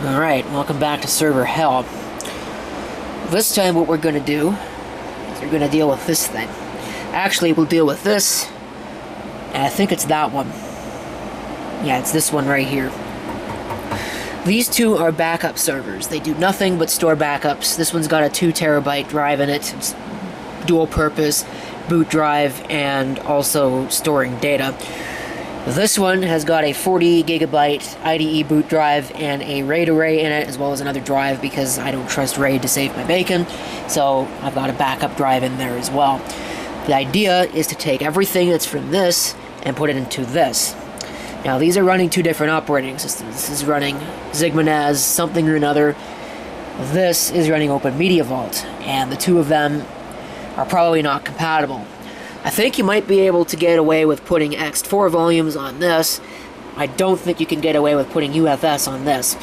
Alright, welcome back to server hell. This time what we're going to do is we're going to deal with this thing. Actually, we'll deal with this, and I think it's that one. Yeah, it's this one right here. These two are backup servers. They do nothing but store backups. This one's got a 2 terabyte drive in it. It's dual purpose, boot drive, and also storing data. This one has got a 40 gigabyte IDE boot drive and a RAID array in it, as well as another drive because I don't trust RAID to save my bacon. So I've got a backup drive in there as well. The idea is to take everything that's from this and put it into this. Now these are running 2 different operating systems. This is running Sigma something or another. This is running Open Media Vault, and the 2 of them are probably not compatible. I think you might be able to get away with putting X4 volumes on this. I don't think you can get away with putting UFS on this.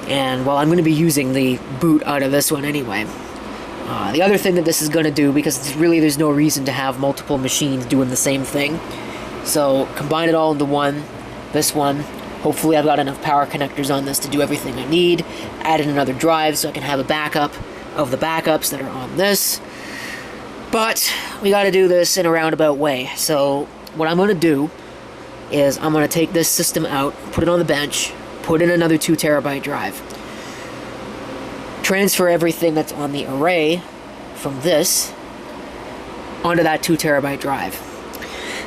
And, well, I'm going to be using the boot out of this one anyway. The other thing that this is going to do, because really there's no reason to have multiple machines doing the same thing. So, combine it all into one, this one. Hopefully I've got enough power connectors on this to do everything I need. Add in another drive so I can have a backup of the backups that are on this. But we got to do this in a roundabout way. So what I'm going to do is I'm going to take this system out, put it on the bench, put in another 2 terabyte drive, transfer everything that's on the array from this onto that 2 terabyte drive.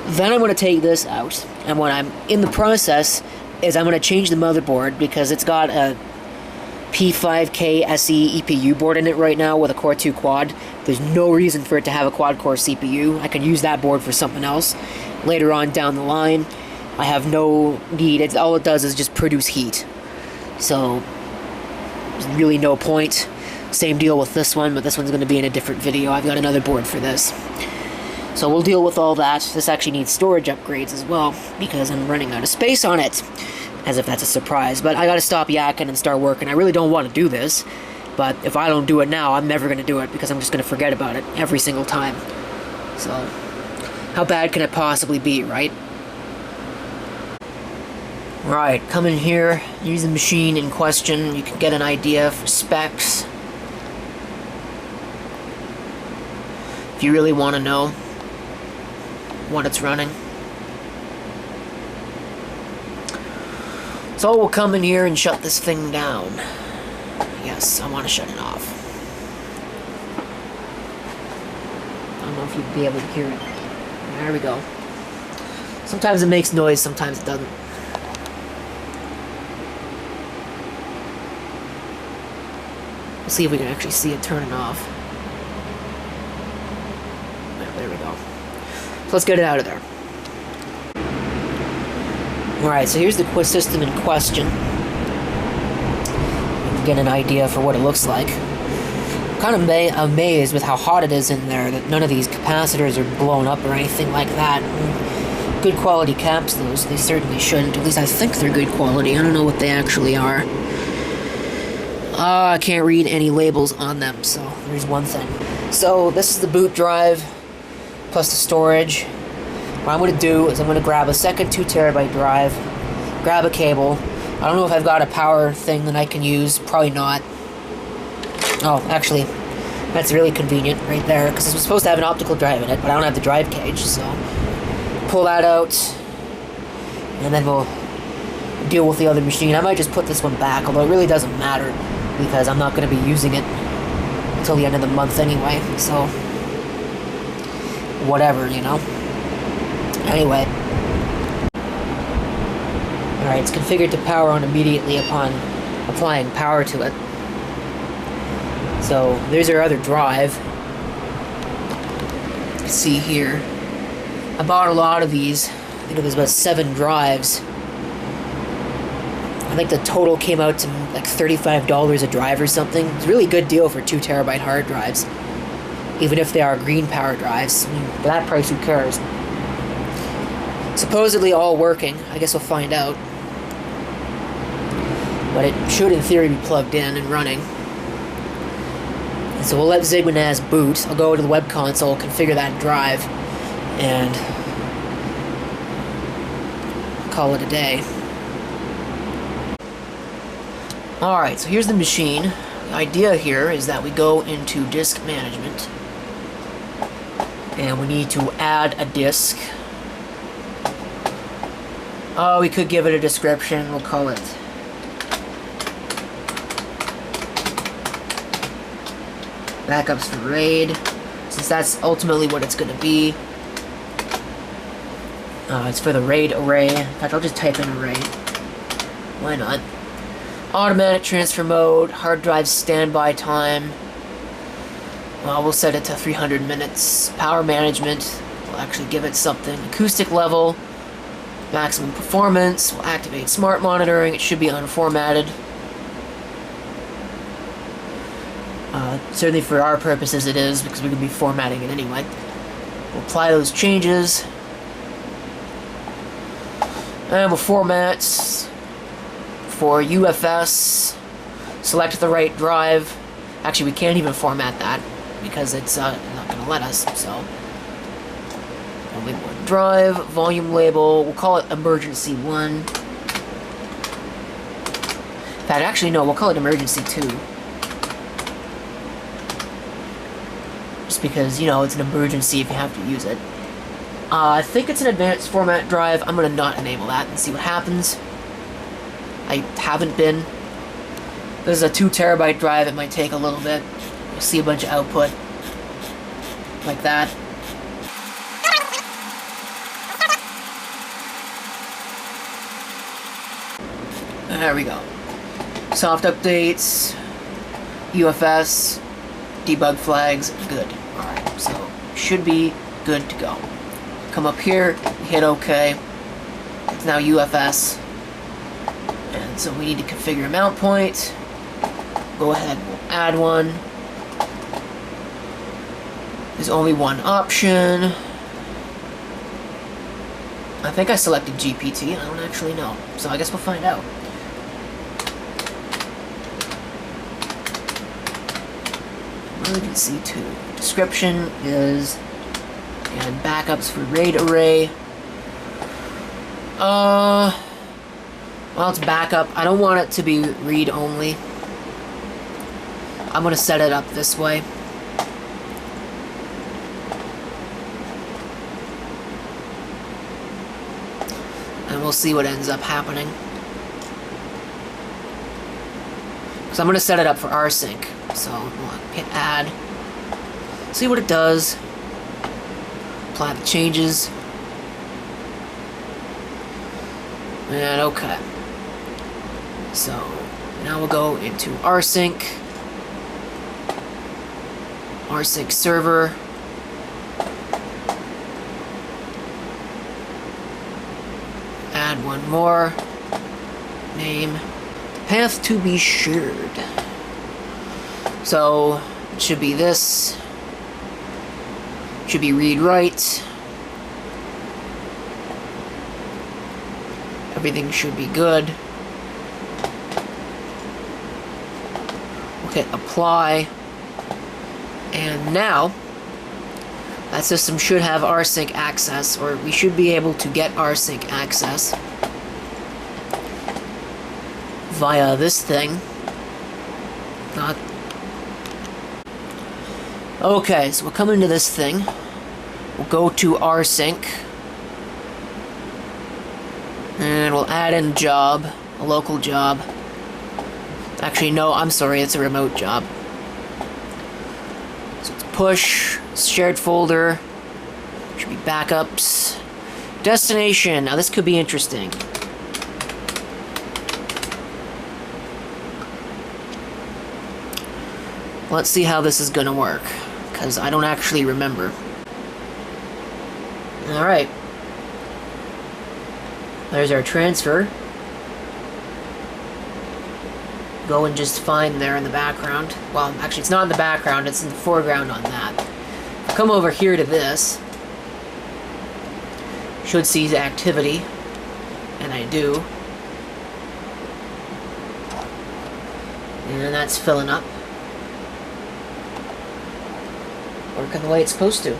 Then I'm going to take this out, and what I'm in the process is I'm going to change the motherboard because it's got a P5K SE EPU board in it right now with a Core 2 quad. There's no reason for it to have a quad-core CPU. I can use that board for something else later on down the line. I have no need. All it does is just produce heat. So, there's really no point. Same deal with this one, but this one's going to be in a different video. I've got another board for this. So we'll deal with all that. This actually needs storage upgrades as well, because I'm running out of space on it. As if that's a surprise. But I gotta stop yakking and start working. I really don't want to do this. But if I don't do it now, I'm never going to do it because I'm just going to forget about it every single time. So, how bad can it possibly be, right? Right, come in here, use the machine in question. You can get an idea for specs. If you really want to know what it's running. So we'll come in here and shut this thing down. Yes, I want to shut it off. I don't know if you'd be able to hear it. There we go. Sometimes it makes noise, sometimes it doesn't. We'll see if we can actually see it turning off. There we go. So let's get it out of there. Alright, so here's the system in question. Get an idea for what it looks like. I'm kind of amazed with how hot it is in there, that none of these capacitors are blown up or anything like that. Good quality caps, though, so they certainly shouldn't. At least I think they're good quality. I don't know what they actually are. I can't read any labels on them, so there's one thing. So this is the boot drive plus the storage. What I'm going to do is I'm going to grab a second 2 terabyte drive, grab a cable. I don't know if I've got a power thing that I can use. Probably not. Oh, actually, that's really convenient right there, because it's supposed to have an optical drive in it, but I don't have the drive cage, so pull that out, and then we'll deal with the other machine. I might just put this one back, although it really doesn't matter, because I'm not going to be using it until the end of the month anyway, so whatever, you know. Anyway. Alright, it's configured to power on immediately upon applying power to it. So, there's our other drive. You can see here. I bought a lot of these. I think it was about 7 drives. I think the total came out to like $35 a drive or something. It's a really good deal for 2 terabyte hard drives. Even if they are green power drives. I mean, for that price, who cares? Supposedly all working. I guess we'll find out. But it should, in theory, be plugged in and running. And so we'll let Sigma boot. I'll go to the web console, configure that drive, and call it a day. Alright, so here's the machine. The idea here is that we go into disk management. And we need to add a disk. Oh, we could give it a description. We'll call it backups for RAID, since that's ultimately what it's going to be. It's for the RAID array. In fact, I'll just type in array. Why not? Automatic transfer mode, hard drive standby time. Well, we'll set it to 300 minutes. Power management, we'll actually give it something. Acoustic level, maximum performance, we'll activate smart monitoring. It should be unformatted. Certainly for our purposes it is, because we could be formatting it anyway. We'll apply those changes. And we'll format for UFS. Select the right drive. Actually, we can't even format that because it's not going to let us. So, only one drive. Volume label. We'll call it emergency 1. In fact, actually, no, we'll call it emergency 2. Just because, you know, it's an emergency if you have to use it. I think it's an advanced format drive. I'm going to not enable that and see what happens. I haven't been. This is a 2 terabyte drive. It might take a little bit. You'll see a bunch of output. Like that. There we go. Soft updates. UFS. Debug flags. Good. Alright, so should be good to go. Come up here, hit OK. It's now UFS. And so we need to configure a mount point. Go ahead, we'll add one. There's only one option. I think I selected GPT, I don't actually know. So I guess we'll find out. Emergency 2. Description is, and backups for RAID array. Well, it's backup. I don't want it to be read only. I'm going to set it up this way. And we'll see what ends up happening. So I'm going to set it up for rsync. So we'll hit add. See what it does. Apply the changes. And okay. So now we'll go into rsync. Rsync server. Add one more. Name. Path to be shared. So it should be this. Should be read write. Everything should be good. We'll hit apply. And now that system should have rsync access, or we should be able to get rsync access via this thing. Not. Okay, so we'll come into this thing. We'll go to rsync. And we'll add in a job, a local job. Actually, no, I'm sorry, it's a remote job. So it's push, shared folder, should be backups. Destination, now this could be interesting. Let's see how this is gonna work, because I don't actually remember. Alright. There's our transfer. Go and just find there in the background. Well, actually it's not in the background, it's in the foreground on that. Come over here to this. Should see the activity. And I do. And that's filling up. Working the way it's supposed to.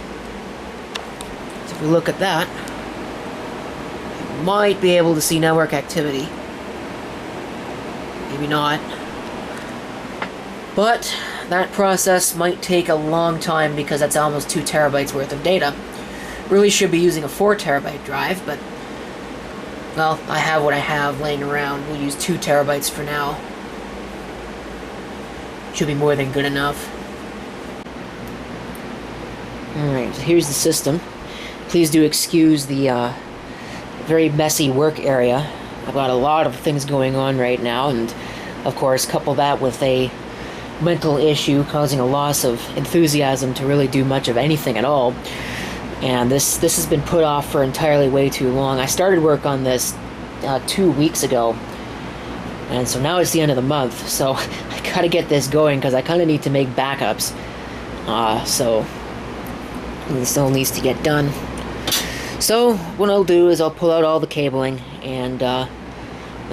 So if we look at that, you might be able to see network activity. Maybe not. But that process might take a long time because that's almost 2 terabytes worth of data. Really should be using a 4 terabyte drive, but well, I have what I have laying around. We'll use 2 terabytes for now. Should be more than good enough. Alright, so here's the system. Please do excuse the very messy work area. I've got a lot of things going on right now, and of course couple that with a mental issue causing a loss of enthusiasm to really do much of anything at all. And this has been put off for entirely way too long. I started work on this 2 weeks ago, and so now it's the end of the month, so I gotta get this going because I kind of need to make backups. So it still needs to get done. So what I'll do is I'll pull out all the cabling, and then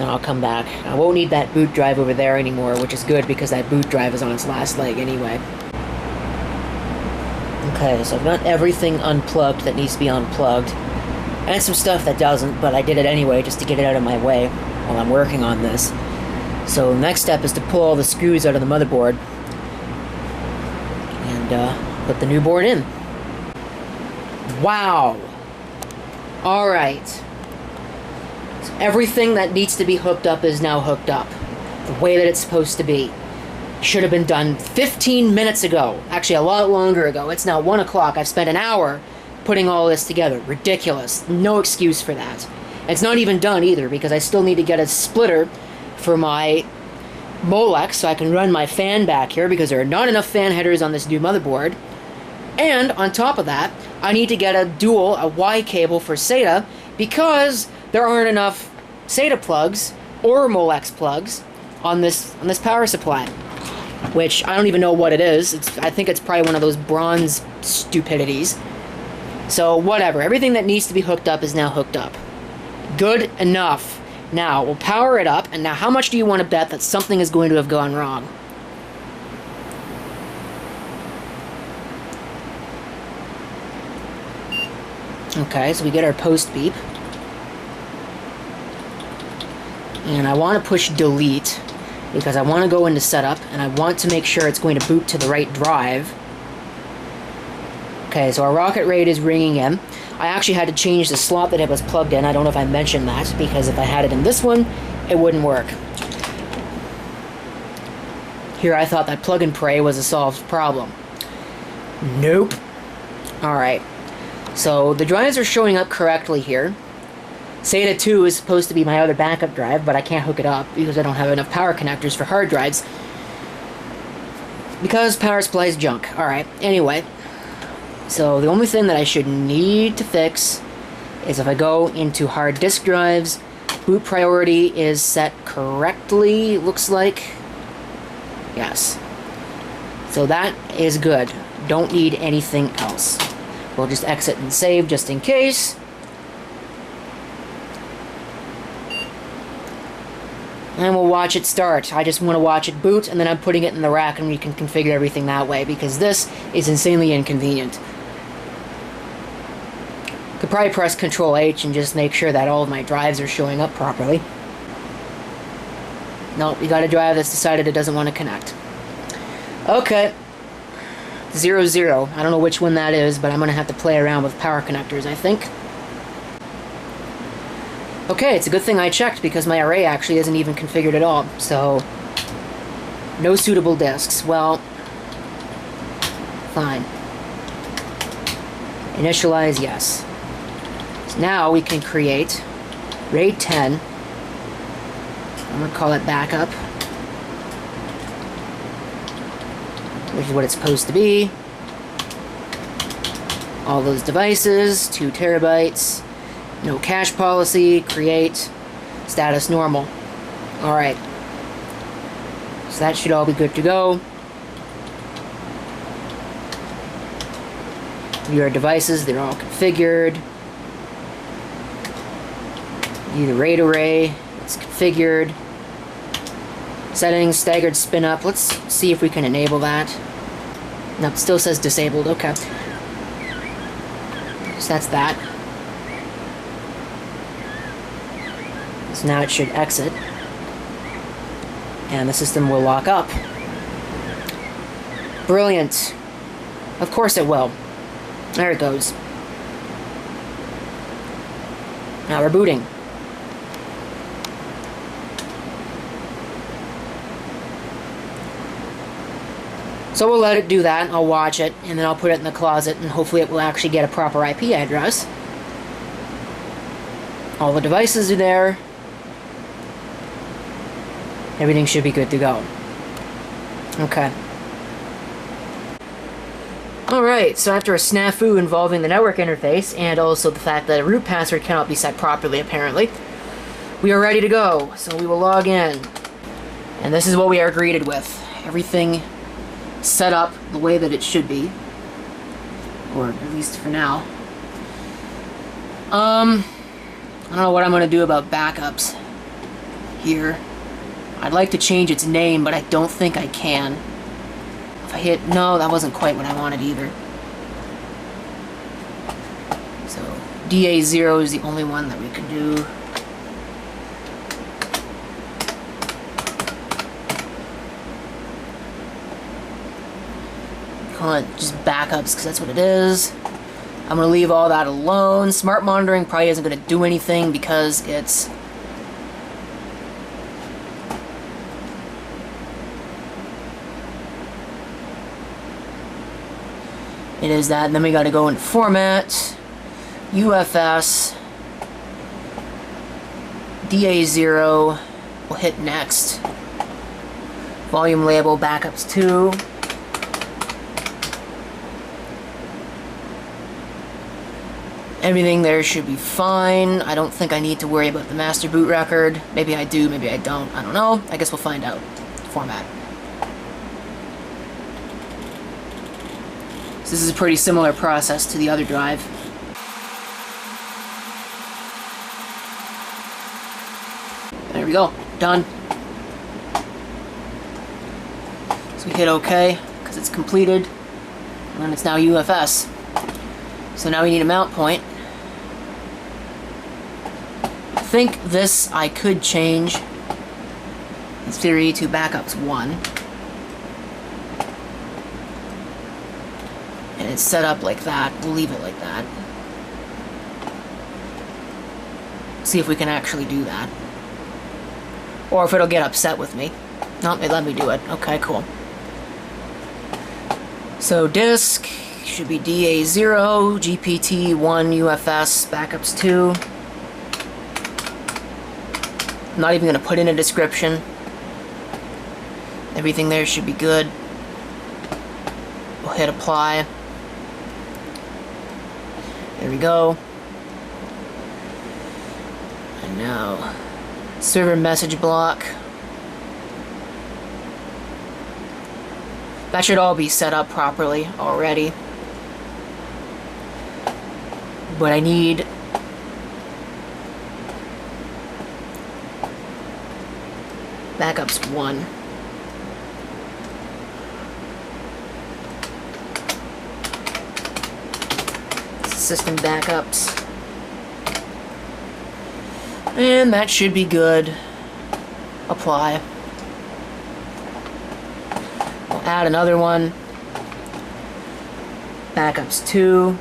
I'll come back. I won't need that boot drive over there anymore, which is good because that boot drive is on its last leg anyway. Okay, so I've got everything unplugged that needs to be unplugged, and some stuff that doesn't, but I did it anyway just to get it out of my way while I'm working on this. So the next step is to pull all the screws out of the motherboard and put the new board in. Wow! Alright. So everything that needs to be hooked up is now hooked up. The way that it's supposed to be. Should have been done 15 minutes ago. Actually, a lot longer ago. It's now 1 o'clock. I've spent an hour putting all this together. Ridiculous. No excuse for that. It's not even done either, because I still need to get a splitter for my Molex so I can run my fan back here, because there are not enough fan headers on this new motherboard. And on top of that, I need to get a Y cable for SATA, because there aren't enough SATA plugs or Molex plugs on this power supply. Which I don't even know what it is. I think it's probably one of those bronze stupidities. So whatever, everything that needs to be hooked up is now hooked up. Good enough. Now we'll power it up, and now how much do you want to bet that something is going to have gone wrong? Okay, so we get our post beep. And I want to push delete, because I want to go into setup, and I want to make sure it's going to boot to the right drive. Okay, so our rocket raid is ringing in. I actually had to change the slot that it was plugged in. I don't know if I mentioned that, because if I had it in this one, it wouldn't work. Here I thought that plug and pray was a solved problem. Nope. Alright, so the drives are showing up correctly here. SATA 2 is supposed to be my other backup drive, but I can't hook it up because I don't have enough power connectors for hard drives. Because power supply is junk. Alright, anyway. So the only thing that I should need to fix is if I go into hard disk drives, boot priority is set correctly, looks like. Yes. So that is good. Don't need anything else. We'll just exit and save just in case. And we'll watch it start. I just want to watch it boot, and then I'm putting it in the rack, and we can configure everything that way, because this is insanely inconvenient. Could probably press Control-H and just make sure that all of my drives are showing up properly. Nope, we got a drive that's decided it doesn't want to connect. Okay. 0, 0. I don't know which one that is, but I'm going to have to play around with power connectors, I think. Okay, it's a good thing I checked, because my array actually isn't even configured at all. So, no suitable disks. Well, fine. Initialize, yes. So now we can create RAID 10. I'm going to call it backup, which is what it's supposed to be. All those devices, 2 terabytes. No cache policy, create, status normal. Alright. So that should all be good to go. View our devices, they're all configured. View the RAID array, it's configured. Settings, staggered spin up. Let's see if we can enable that. Nope, still says disabled, okay. So that's that. So now it should exit, and the system will lock up. Brilliant. Of course it will. There it goes. Now we're booting. So we'll let it do that, I'll watch it, and then I'll put it in the closet, and hopefully it will actually get a proper IP address. All the devices are there. Everything should be good to go. Okay. Alright, so after a snafu involving the network interface, and also the fact that a root password cannot be set properly, apparently, we are ready to go. So we will log in. And this is what we are greeted with. Everything set up the way that it should be. Or at least for now. I don't know what I'm going to do about backups here. I'd like to change its name, but I don't think I can. If I hit... No, that wasn't quite what I wanted either. So, DA0 is the only one that we can do. Call it just backups, because that's what it is. I'm going to leave all that alone. Smart monitoring probably isn't going to do anything because it's... It is that, and then we got to go into format, UFS, DA0, we'll hit next, volume label, backups 2, everything there should be fine. I don't think I need to worry about the master boot record. Maybe I do, maybe I don't, I don't know. I guess we'll find out. Format. This is a pretty similar process to the other drive. There we go. Done. So we hit OK, because it's completed. And then it's now UFS. So now we need a mount point. I think this I could change, in theory, to backups 1. And it's set up like that. We'll leave it like that. See if we can actually do that. Or if it'll get upset with me. No, it let me do it. Okay, cool. So disk should be DA0, GPT1, UFS, backups 2. I'm not even going to put in a description. Everything there should be good. We'll hit apply. There we go. And now, server message block. That should all be set up properly already. But I need backups 1. System backups. And that should be good. Apply. We'll add another one. Backups 2.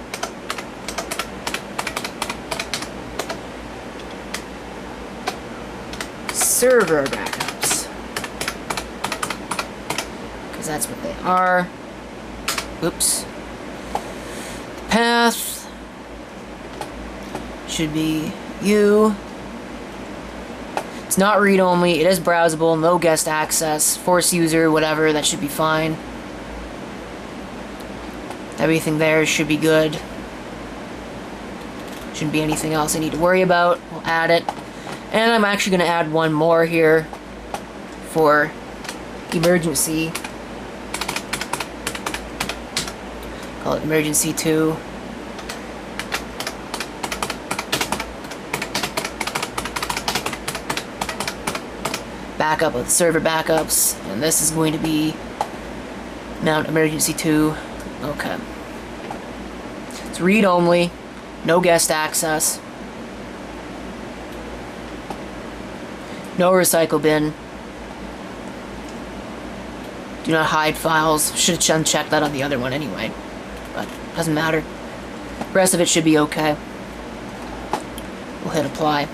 Server backups. Because that's what they are. Oops. The path should be U. It's not read-only, it is browsable, no guest access, force user, whatever, that should be fine. Everything there should be good. Shouldn't be anything else I need to worry about. We'll add it. And I'm actually going to add one more here for emergency. Call it emergency 2. Backup of the server backups, and this is going to be mount emergency 2. Okay. It's read only, no guest access, no recycle bin. Do not hide files. Should have checked that on the other one anyway. But doesn't matter. The rest of it should be okay. We'll hit apply.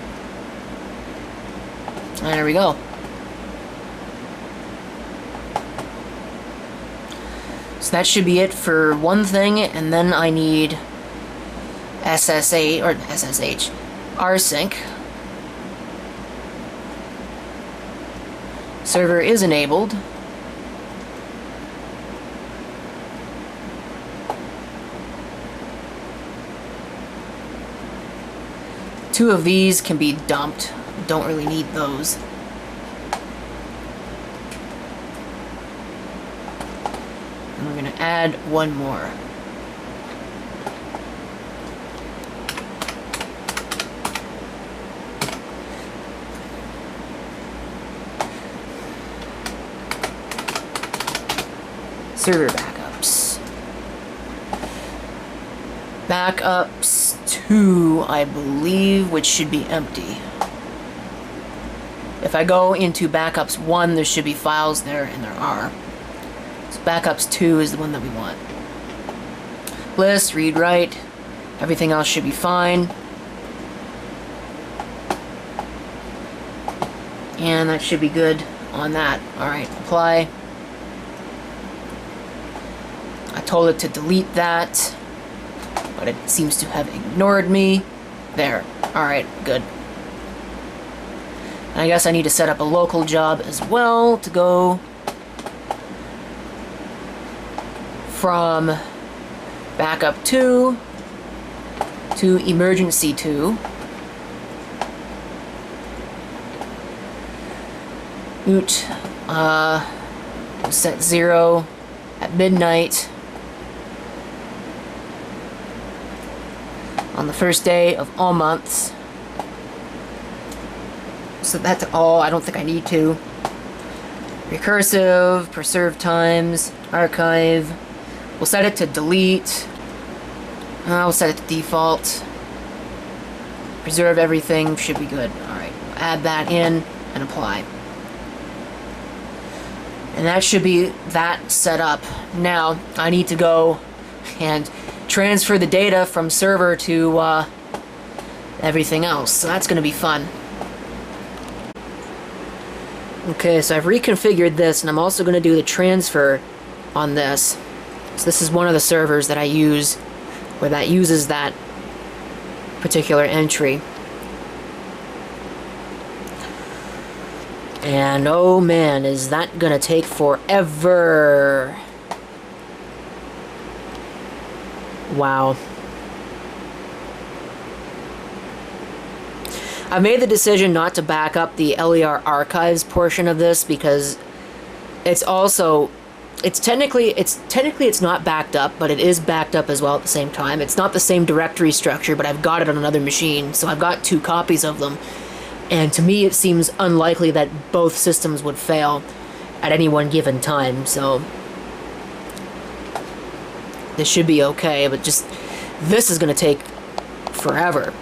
And there we go. So that should be it for one thing, and then I need SSH rsync. Server is enabled. Two of these can be dumped. Don't really need those. And we're going to add one more. Server backups. Backups 2, I believe, which should be empty. If I go into backups 1, there should be files there, and there are. So backups 2 is the one that we want. List, read, write. Everything else should be fine. And that should be good on that. Alright, apply. I told it to delete that, but it seems to have ignored me. There. Alright, good. And I guess I need to set up a local job as well to go from backup 2 to emergency 2. Oot. Set 0 at midnight on the first day of all months. So that's all. I don't think I need to. Recursive, preserve times, archive. We'll set it to delete. We'll set it to default. Preserve everything. Should be good. Alright. Add that in and apply. And that should be that set up. Now, I need to go and transfer the data from server to everything else. So that's going to be fun. Okay, so I've reconfigured this, and I'm also going to do the transfer on this. So this is one of the servers that I use, where that uses that particular entry. And oh man, is that gonna take forever. Wow. I made the decision not to back up the LER archives portion of this because it's also, it's technically not backed up, but it is backed up as well at the same time. It's not the same directory structure, but I've got it on another machine, so I've got 2 copies of them. And to me, it seems unlikely that both systems would fail at any one given time, so this should be okay, but just, this is going to take forever.